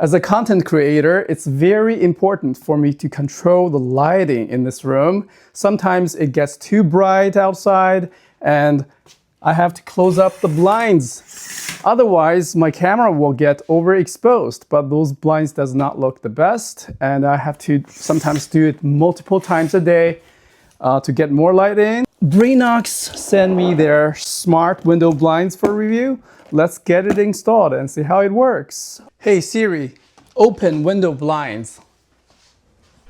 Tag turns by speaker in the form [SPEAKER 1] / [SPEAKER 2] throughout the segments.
[SPEAKER 1] As a content creator, it's very important for me to control the lighting in this room. Sometimes it gets too bright outside and I have to close up the blinds. Otherwise, my camera will get overexposed, but those blinds does not look the best. And I have to sometimes do it multiple times a day to get more light in. Bringnox sent me their smart window blinds for review. Let's get it installed and see how it works. Hey Siri, open window blinds.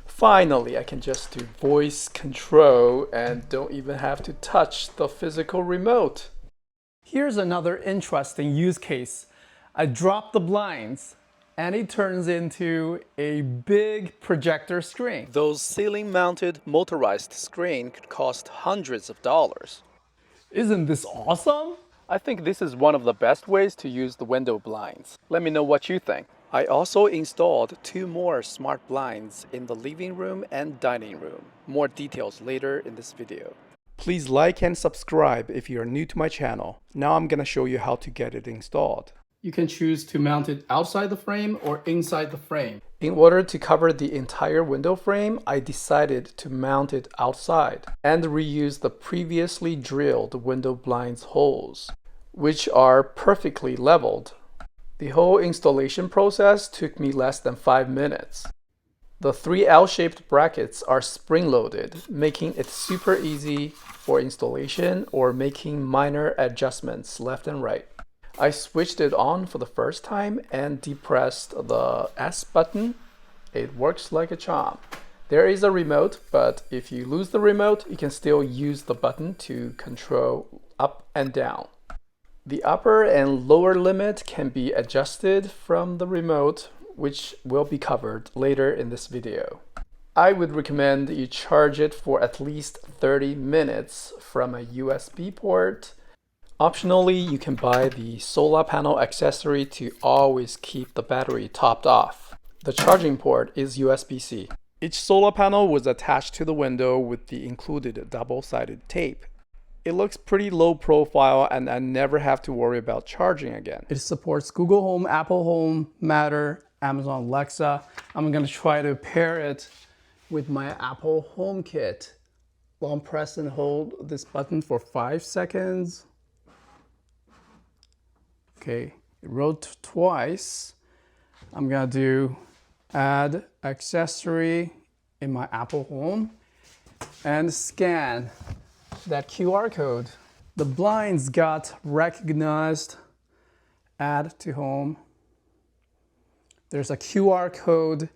[SPEAKER 1] Finally, I can just do voice control and don't even have to touch the physical remote. Here's another interesting use case. I drop the blinds and it turns into a big projector screen. Those ceiling-mounted motorized screens could cost hundreds of dollars. Isn't this awesome? I think this is one of the best ways to use the window blinds. Let me know what you think. I also installed 2 more smart blinds in the living room and dining room. More details later in this video. Please like and subscribe if you are new to my channel. Now I'm gonna show you how to get it installed. You can choose to mount it outside the frame or inside the frame. In order to cover the entire window frame, I decided to mount it outside and reuse the previously drilled window blinds holes, which are perfectly leveled. The whole installation process took me less than 5 minutes. The 3 L-shaped brackets are spring-loaded, making it super easy for installation or making minor adjustments left and right. I switched it on for the first time and depressed the S button. It works like a charm. There is a remote, but if you lose the remote, you can still use the button to control up and down. The upper and lower limit can be adjusted from the remote, which will be covered later in this video. I would recommend you charge it for at least 30 minutes from a USB port. Optionally, you can buy the solar panel accessory to always keep the battery topped off. The charging port is USB-C. Each solar panel was attached to the window with the included double-sided tape. It looks pretty low profile and I never have to worry about charging again. It supports Google Home, Apple Home, Matter, Amazon Alexa. I'm going to try to pair it with my Apple HomeKit. Long press and hold this button for 5 seconds. Okay, it wrote twice. I'm going to do add accessory in my Apple Home and scan that QR code. The blinds got recognized. Add to home. There's a QR code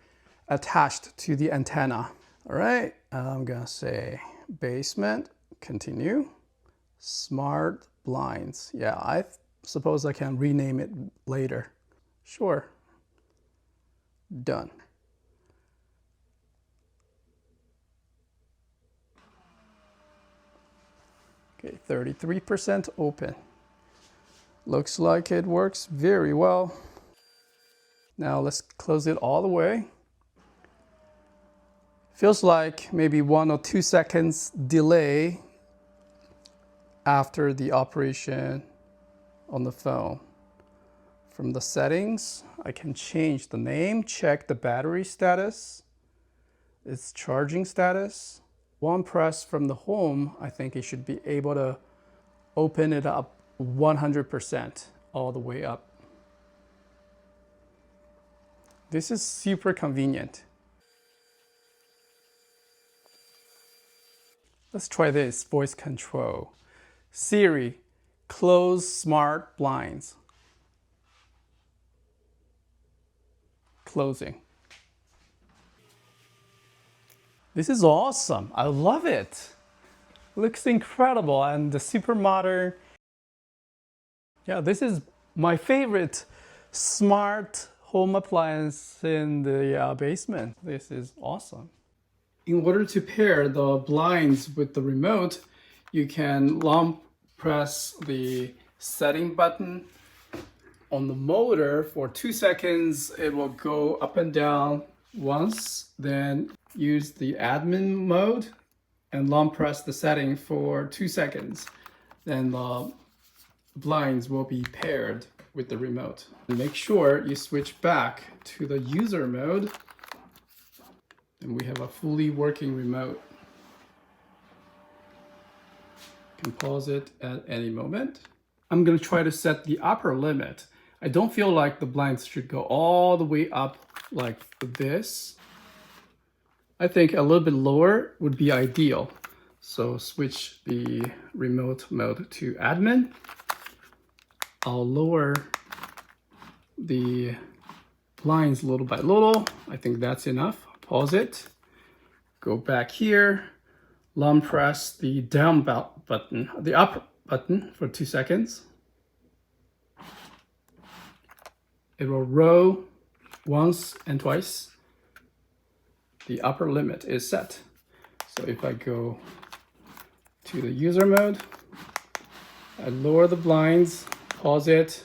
[SPEAKER 1] attached to the antenna. All right, I'm gonna say basement, continue. Smart blinds. Yeah, I suppose I can rename it later. Sure. Done. Okay, 33% open. Looks like it works very well. Now let's close it all the way. Feels like maybe 1 or 2 seconds delay after the operation on the phone. From the settings, I can change the name, check the battery status, its charging status. One press from the home, I think it should be able to open it up 100% all the way up. This is super convenient. Let's try this voice control. Siri, close smart blinds. Closing. This is awesome. I love it. Looks incredible and super modern. Yeah, this is my favorite smart home appliance in the basement. This is awesome. In order to pair the blinds with the remote, you can long press the setting button on the motor for 2 seconds. It will go up and down once, then use the admin mode and long press the setting for 2 seconds. Then the blinds will be paired with the remote. Make sure you switch back to the user mode, and we have a fully working remote. You can pause it at any moment. I'm going to try to set the upper limit. I don't feel like the blinds should go all the way up like this. I think a little bit lower would be ideal. So switch the remote mode to admin. I'll lower the blinds little by little. I think that's enough. Pause it. Go back here. Long press the down button, the up button for 2 seconds. It will roll once and twice. The upper limit is set. So if I go to the user mode, I lower the blinds, pause it,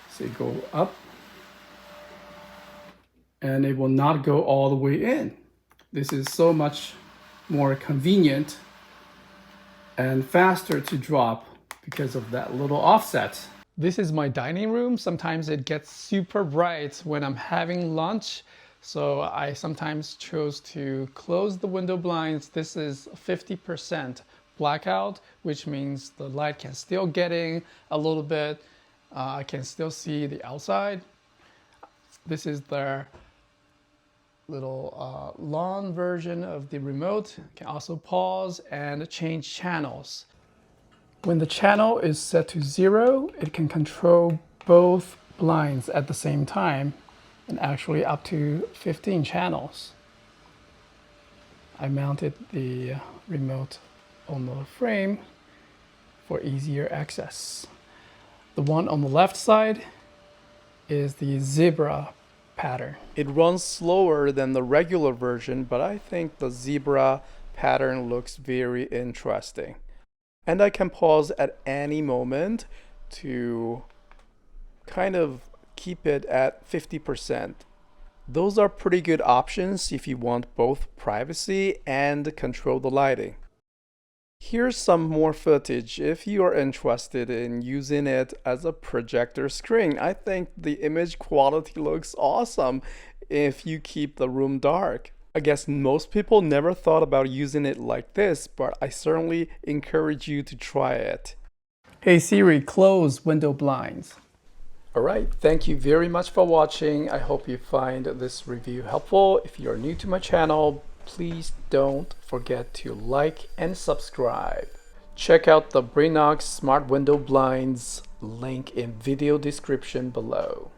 [SPEAKER 1] say go up, and it will not go all the way in. This is so much more convenient and faster to drop because of that little offset. This is my dining room. Sometimes it gets super bright when I'm having lunch. So I sometimes chose to close the window blinds. This is 50% blackout, which means the light can still get in a little bit. I can still see the outside. This is their little long version of the remote. You can also pause and change channels. When the channel is set to 0, it can control both blinds at the same time, and actually up to 15 channels. I mounted the remote on the frame for easier access. The one on the left side is the zebra pattern. It runs slower than the regular version, but I think the zebra pattern looks very interesting. And I can pause at any moment to kind of keep it at 50%. Those are pretty good options if you want both privacy and control the lighting. Here's some more footage if you are interested in using it as a projector screen. I think the image quality looks awesome if you keep the room dark. I guess most people never thought about using it like this, but I certainly encourage you to try it. Hey Siri, close window blinds. Alright, thank you very much for watching. I hope you find this review helpful. If you're new to my channel, please don't forget to like and subscribe. Check out the Bringnox Smart Window Blinds link in video description below.